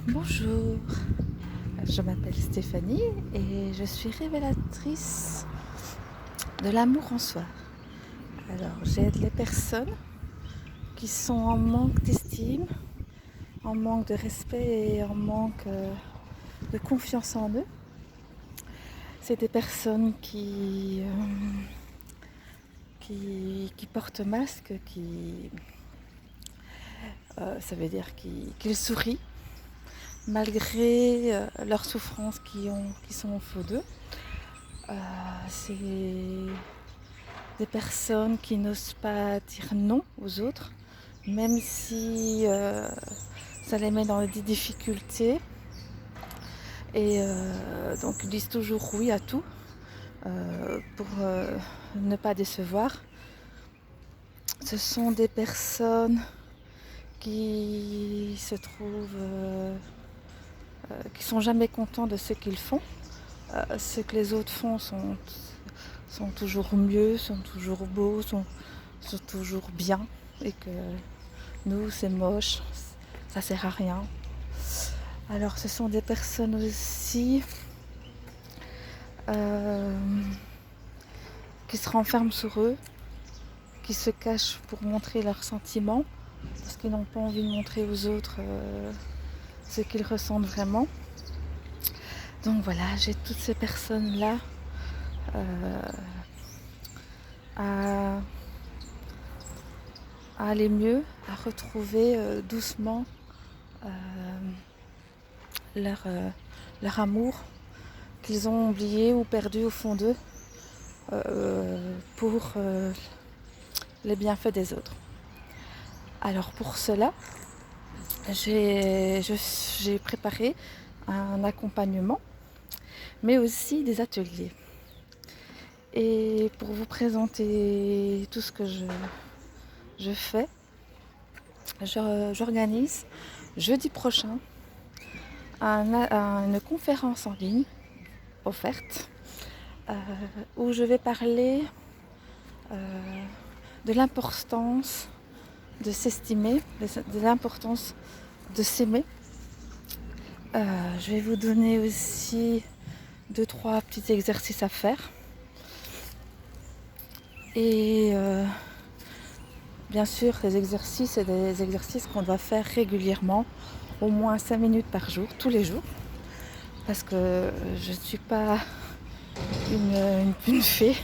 Bonjour, je m'appelle Stéphanie et je suis révélatrice de l'amour en soi. Alors j'aide les personnes qui sont en manque d'estime, en manque de respect et en manque de confiance en eux. C'est des personnes qui portent masque, ça veut dire qu'ils sourient malgré leurs souffrances qui sont au fond d'eux. C'est des personnes qui n'osent pas dire non aux autres, même si ça les met dans des difficultés. Et donc ils disent toujours oui à tout pour ne pas décevoir. Ce sont des personnes qui se trouvent, qui sont jamais contents de ce qu'ils font. Ce que les autres font sont toujours mieux, sont toujours beaux, sont toujours bien. Et que nous, c'est moche, ça sert à rien. Alors, ce sont des personnes aussi qui se renferment sur eux, qui se cachent pour montrer leurs sentiments, parce qu'ils n'ont pas envie de montrer aux autres ce qu'ils ressentent vraiment. Donc voilà, j'ai toutes ces personnes-là à aller mieux, à retrouver doucement leur amour qu'ils ont oublié ou perdu au fond d'eux pour les bienfaits des autres. Alors pour cela, j'ai préparé un accompagnement, mais aussi des ateliers. Et pour vous présenter tout ce que je fais, j'organise jeudi prochain une conférence en ligne offerte où je vais parler de l'importance de s'estimer, de l'importance de s'aimer. Je vais vous donner aussi 2-3 petits exercices à faire. Et bien sûr, ces exercices, c'est des exercices qu'on doit faire régulièrement, au moins 5 minutes par jour, tous les jours. Parce que je ne suis pas une fée.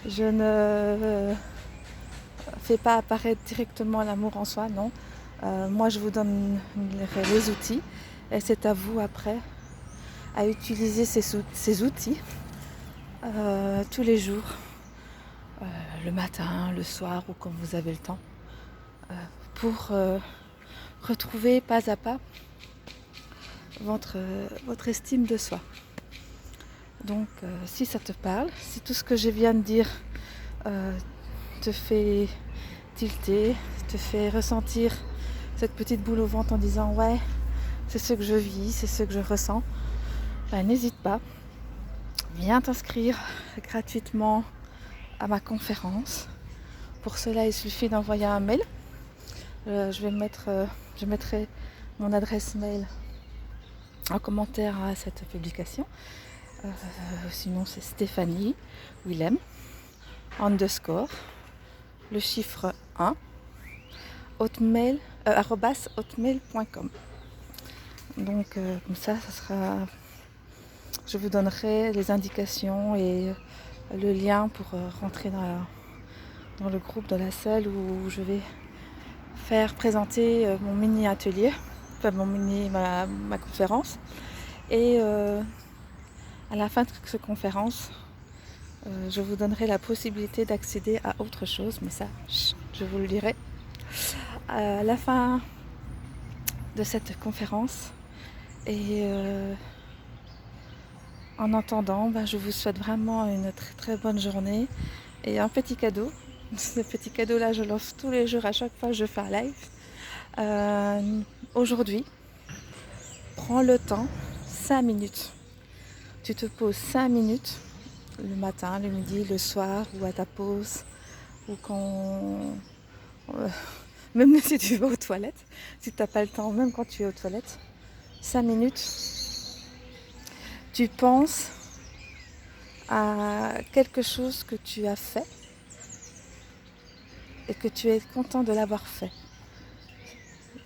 Je ne fais pas apparaître directement l'amour en soi, non. Moi, je vous donne les outils et c'est à vous après à utiliser ces outils tous les jours, le matin, le soir ou quand vous avez le temps, pour retrouver pas à pas votre estime de soi. Donc si ça te parle, si tout ce que je viens de dire te fait tilter, te fait ressentir cette petite boule au ventre en disant ouais, c'est ce que je vis, c'est ce que je ressens, ben, n'hésite pas, viens t'inscrire gratuitement à ma conférence. Pour cela, il suffit d'envoyer un mail. Je mettrai mon adresse mail en commentaire à cette publication. Sinon, c'est Stéphanie Willem _ le chiffre 1 hotmail.com. Donc comme ça sera, je vous donnerai les indications et le lien pour rentrer dans le groupe, dans la salle où je vais faire présenter mon mini atelier, enfin ma conférence. Et à la fin de cette conférence, je vous donnerai la possibilité d'accéder à autre chose, mais ça, je vous le dirai à la fin de cette conférence. Et en attendant, je vous souhaite vraiment une très très bonne journée et un petit cadeau. Ce petit cadeau-là, je l'offre tous les jours à chaque fois que je fais un live. Aujourd'hui, prends le temps, 5 minutes. Tu te poses 5 minutes le matin, le midi, le soir ou à ta pause ou quand même si tu vas aux toilettes, si tu n'as pas le temps, même quand tu es aux toilettes, 5 minutes, tu penses à quelque chose que tu as fait et que tu es content de l'avoir fait.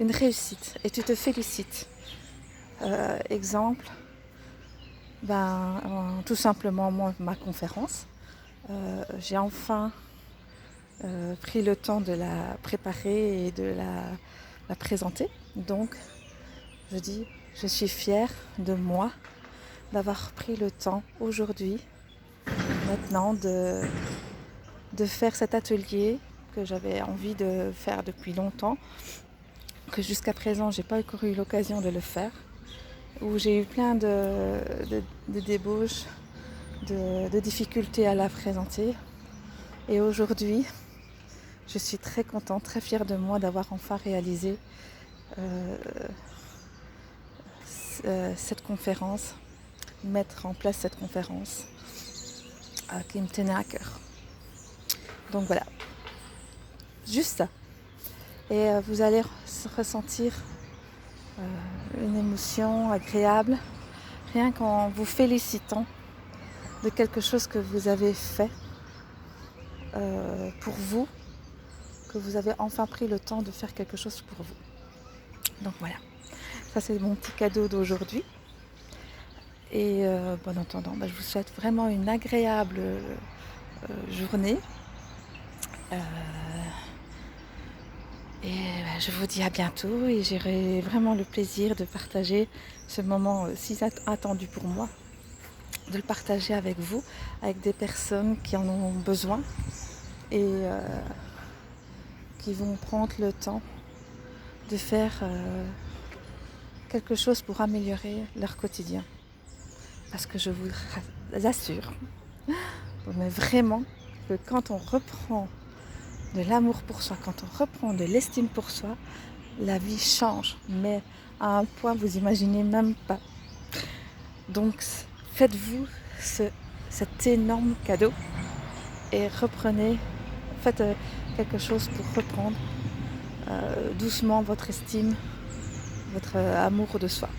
Une réussite et tu te félicites. Exemple, tout simplement moi, ma conférence. J'ai enfin pris le temps de la préparer et de la présenter. Donc, je dis, je suis fière de moi d'avoir pris le temps aujourd'hui, maintenant, de faire cet atelier que j'avais envie de faire depuis longtemps, que jusqu'à présent, j'ai pas encore eu l'occasion de le faire, où j'ai eu plein de débauches, de difficultés à la présenter. Et aujourd'hui, je suis très contente, très fière de moi d'avoir enfin réalisé cette conférence, mettre en place cette conférence qui me tenait à cœur. Donc voilà, juste ça. Et vous allez ressentir une émotion agréable rien qu'en vous félicitant de quelque chose que vous avez fait pour vous, que vous avez enfin pris le temps de faire quelque chose pour vous. Donc voilà, ça c'est mon petit cadeau d'aujourd'hui. Et en attendant, je vous souhaite vraiment une agréable journée. Et je vous dis à bientôt et j'aurai vraiment le plaisir de partager ce moment si attendu pour moi, de le partager avec vous, avec des personnes qui en ont besoin et qui vont prendre le temps de faire quelque chose pour améliorer leur quotidien. Parce que je vous assure, mais vraiment, que quand on reprend de l'amour pour soi, quand on reprend de l'estime pour soi, la vie change, mais à un point vous imaginez même pas. Donc faites-vous cet énorme cadeau et reprenez, faites quelque chose pour reprendre doucement votre estime, votre amour de soi.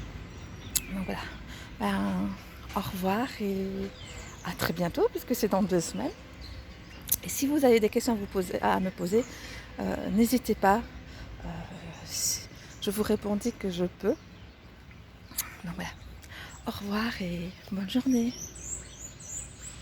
Donc voilà, au revoir et à très bientôt puisque c'est dans 2 semaines. Et si vous avez des questions à me poser, n'hésitez pas. Je vous répondis que je peux. Donc voilà. Au revoir et bonne journée.